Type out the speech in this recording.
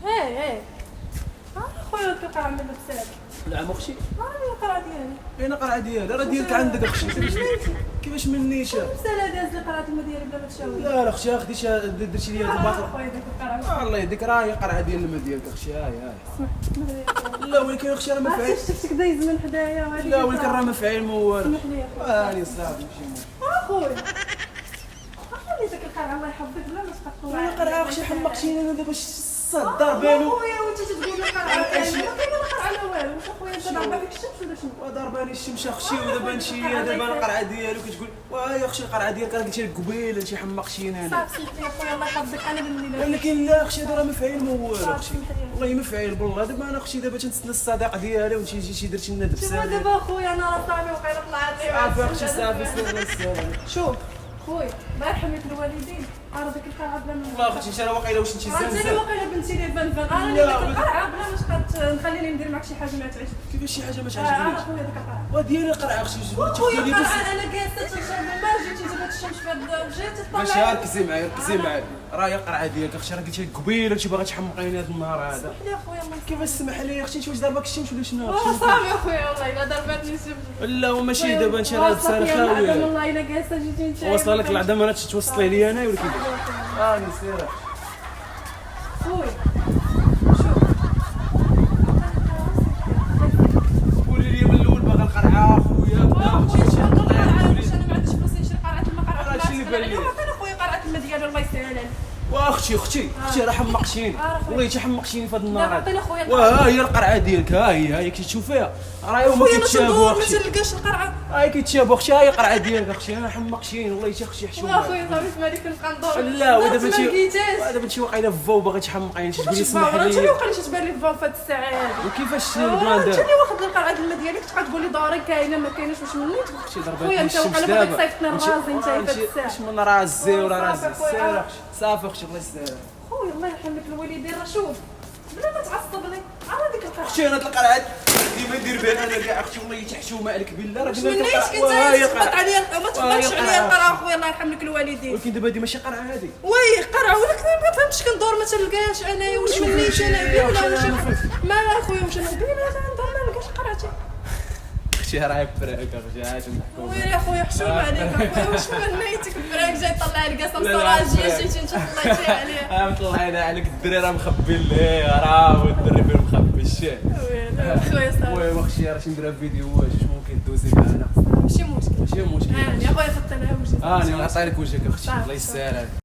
ايه خويا كيقرا عندنا بزاف. نعم اختي. القرعه ديالي. اين القرعه ديالي؟ راه ديالك عندك اختي. كيفاش منيش؟ مساله داز لي قرعه الماء ديالي بلا ما تشاور. لا اختي خديتي درتي لي هذا الباطل. خويا ديك القرعه. الله يهديك راه هي القرعه ديال الماء ديالك اختي. هاي لا ولكن اختي راه ما فعل. شفتك دايز من حدايا. لا ولكن راه ما فعل ما والو. سمح لي هاني صافي ماشي اخويا. خلي ديك القرعه الله يحفظك بلا ما تقطعوا. انا قرعه اختي حمقتيني انا دابا الصدار بالو. خويا وانت تقول لي قرعه ما كاين القرعه لا والو. خويا انت ضربه فيك الشمس ولا شنو؟ ضرباني الشمس اختي ودابا نمشي دابا القرعه ديالك كتقول وهاي اختي القرعه ديالك راه قلتي لك قبيله انت حمقتيني انا. صافي سمحتي يا خويا الله يحفظك انا من الليله. ولكن لا اختي هذا راه ما فاعل ما والو اختي. والله ما فاعل بالله. دابا انا اختي دابا تنتسنى الصديق ديالي وانت جيتي درتي لنا شوف دبسه. دابا خويا انا راه صافي وقيله طلعت لي. صافي اختي صافي سير. شوف خويا الله يرحم لك الوالدين. راه ديك القرعه بلا ما والله اختي انت راه واقيلا واش انت راه انت اللي واقيلا بنتي لي فان راني لا، ديك القرعه بلا ما تبقى نخليني ندير معك شي حاجه ما تعجبك. كيفاش شي حاجه ما راه تعجبنيش؟ خويا ديك القرعه. وديالي القرعه اختي خويا تقولي بس. القرعه انا جالسه تنشرب الماء جيتي جبت الشمس في هاد جيتي باش تطلع. ركزي معايا ركزي معايا. راه هي القرعه ديالك اختي راه قلتي لك قبيله انت باغا تحمقيني هذا النهار هذا. سمح لي اخويا الله كيفاش سمح لي اختي انت واش ضربك الشمس ولا شنو؟ صافي اخويا والله الا ضربتني الشمس. لا وماشي دابا انت راه لسانك خاوي. والله الا جالسه جيتي انت. واصله لك العظم انا توصلي لي انا ولا كيفاش؟ راني سير. خويا قولي لي من الاول باغا القرعه خويا انا ما عنديش فلوس نشري قرعه الماء. قرعه هادشي اللي بان لي. انا خويا قرعه الماء ديالو الله يسهل عليك. واختي راه حمقتيني. والله انت حمقتيني في هذا النهار عطيني خويا وها هي القرعه ديالك. ها هي كتشوفيها راه هما خويا كيتشابهوا ما اختي. تلقاش القرعه. هاي كيتشابهوا اختي. هاي القرعه ديالك اختي. انا حمقتيني والله انت اختي حشومه. اخويا صافي مالك نبقى ندور. لا ودابا ما لقيتهاش. انت واقيلا في فو باغي تحمقيني تقولي كيفاش اسمح انت اللي لي. وقيلا تبان لي في هاد الساعه هادي. وكيفاش البلان البلان انت دابا؟ اللي واخد القرعه الماء ديالك تبقى تقول لي داري كاينه ما كايناش واش منيت. شي ضربات خويا انت وقيلا باغي تصيفطني الرازي انت في هاد الساعه. اش من رازي ولا رازي صافي خويا. سير اختي. صافي اختي الله يسهل. خويا الله يرحم لك الوالدين. راه شوف بلا ما تعصب لي راه ديك القرعه. اختي انا هاد القرعات ديما ندير بها انا كاع اختي والله تحشومه عليك بالله راه واش قلنا لك منيت القرعة. كنت وهاي تخبط القرعة. عليا ما تخبطش عليا القرعه خويا الله يرحم لك الوالدين. ولكن دابا هادي ماشي قرعه هادي. وي قرعه ولكن ما فهمتش كندور ما تلقاش انايا واش منيت انا بيه ولا واش ما لا خويا واش انا بيه لا ندور ما لقاش قرعتي. اختي راه براك اختي عاد نحكوا. ويلي اخويا حشوم عليك اخويا واش منيتك براك جاي طلع لي قصه مصراجيه شي انت طلعتي عليها. مطلعينا عليك الدري راه مخبي ليه راه هو الدري فين مخبي الشيء. ويلي خويا صافي المهم اختي راه نديرها فيديو واش ممكن دوزي معنا ماشي مشكل. ماشي مشكل. يا خويا خدت انا وجهي. انا نعطي لك وجهك اختي الله يسهل عليك.